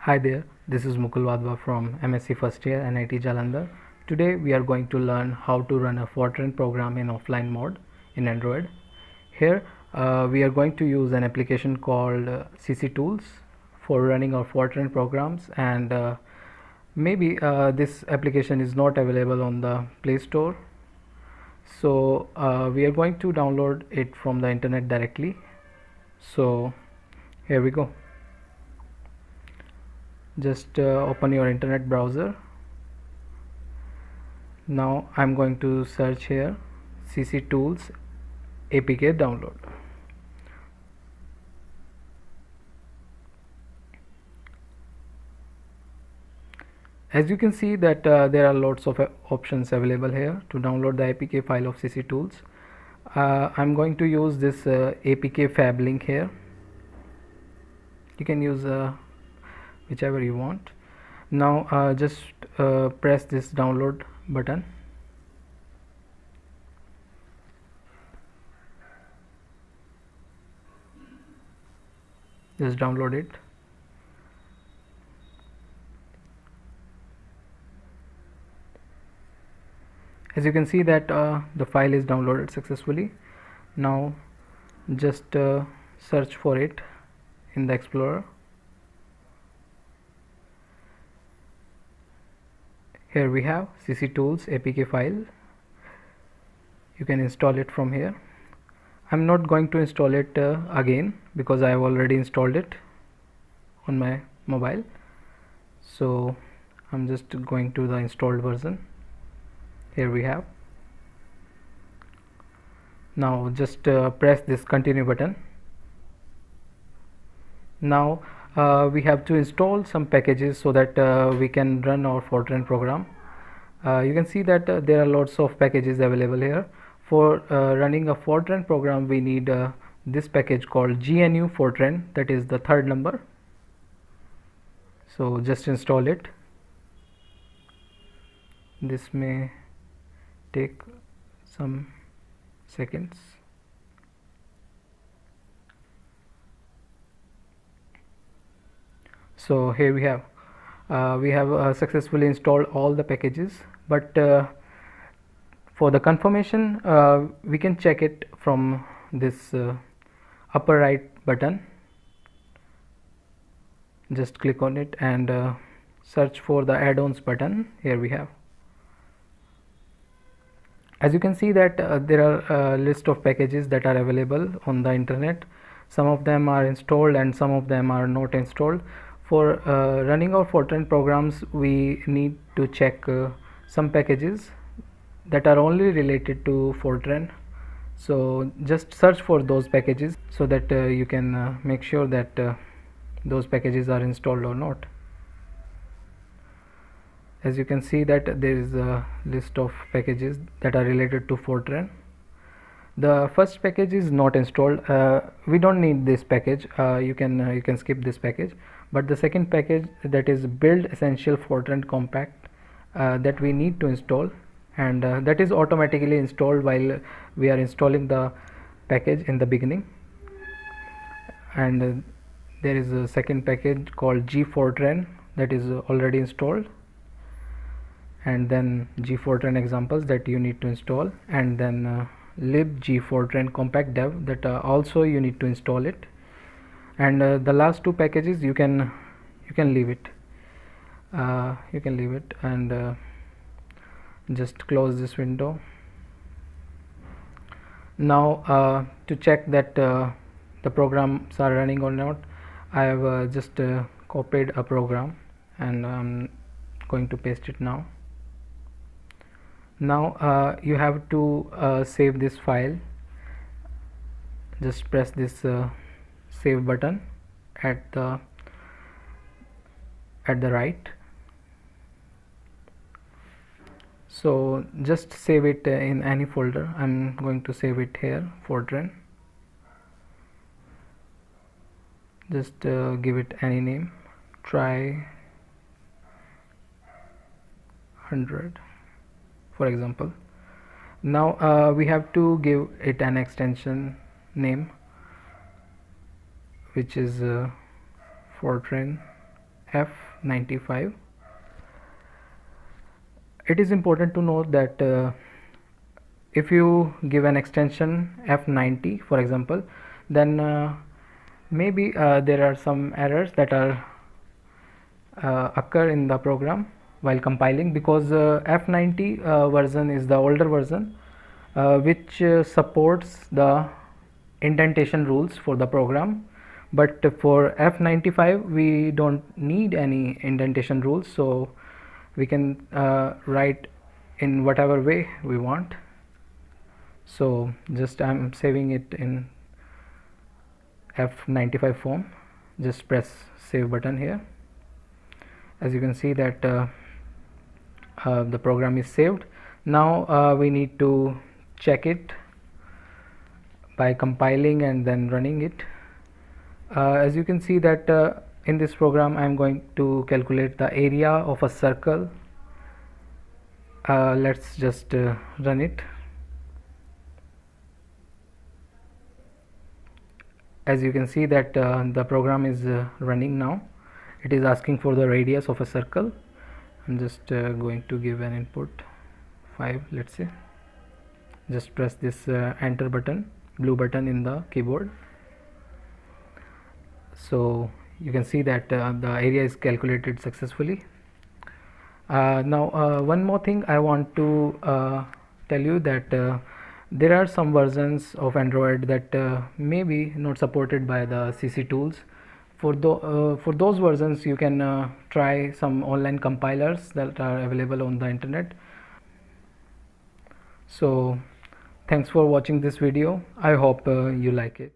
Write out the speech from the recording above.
Hi there, this is Mukul Wadhwa from MSc First Year NIT Jalandhar. Today we are going to learn how to run a Fortran program in offline mode in Android. Here we are going to use an application called CC Tools for running our Fortran programs, and maybe this application is not available on the Play Store. So we are going to download it from the internet directly. So here we go. Just open your internet browser. Now I'm going to search here CC Tools APK download. As you can see that there are lots of options available here to download the APK file of CC Tools. I'm going to use this APK fab link here. You can use whichever you want. Now just press this download button. Just download it. As you can see that the file is downloaded successfully. Now just search for it in the Explorer. Here we have CC Tools APK file. You can install it from here. I'm not going to install it again because I have already installed it on my mobile. So I'm just going to the installed version. Here we have. Now just press this continue button. Now we have to install some packages so that we can run our Fortran program. You can see that there are lots of packages available here. For running a Fortran program, we need this package called GNU Fortran, that is the third number. So just install it. This may take some seconds. So here we have successfully installed all the packages, but for the confirmation we can check it from this upper right button. Just click on it and search for the add-ons button. Here we have. As you can see that there are a list of packages that are available on the internet. Some of them are installed and some of them are not installed. For running our Fortran programs, we need to check some packages that are only related to Fortran. So just search for those packages so that you can make sure that those packages are installed or not. As you can see that there is a list of packages that are related to Fortran. The first package is not installed. We don't need this package. You can skip this package. But the second package, that is Build Essential Fortran Compact, that we need to install, and that is automatically installed while we are installing the package in the beginning. And there is a second package called GFortran that is already installed, and then GFortran examples that you need to install, and then libgfortran compact dev that also you need to install it. And the last two packages you can leave it. You can leave it and just close this window. Now to check that the programs are running or not, I have just copied a program and I'm going to paste it now. Now you have to save this file. Just press this save button at the right. So just save it in any folder. I'm going to save it here, Fortran. Just give it any name, try 100 for example. Now we have to give it an extension name, which is Fortran F95. It is important to note that if you give an extension F90 for example, then maybe there are some errors that are occur in the program while compiling, because F90 version is the older version which supports the indentation rules for the program, but for F95 we don't need any indentation rules, so we can write in whatever way we want. So just I'm saving it in F95 form. Just press save button here. As you can see that the program is saved. Now we need to check it by compiling and then running it. As you can see that in this program I am going to calculate the area of a circle. Let's just run it. As you can see that the program is running now. It is asking for the radius of a circle. I'm just going to give an input 5, let's say. Just press this enter button, blue button in the keyboard. So you can see that the area is calculated successfully. Now one more thing I want to tell you, that there are some versions of Android that may be not supported by the CC tools. For those versions you can try some online compilers that are available on the internet. So thanks for watching this video. I hope you like it.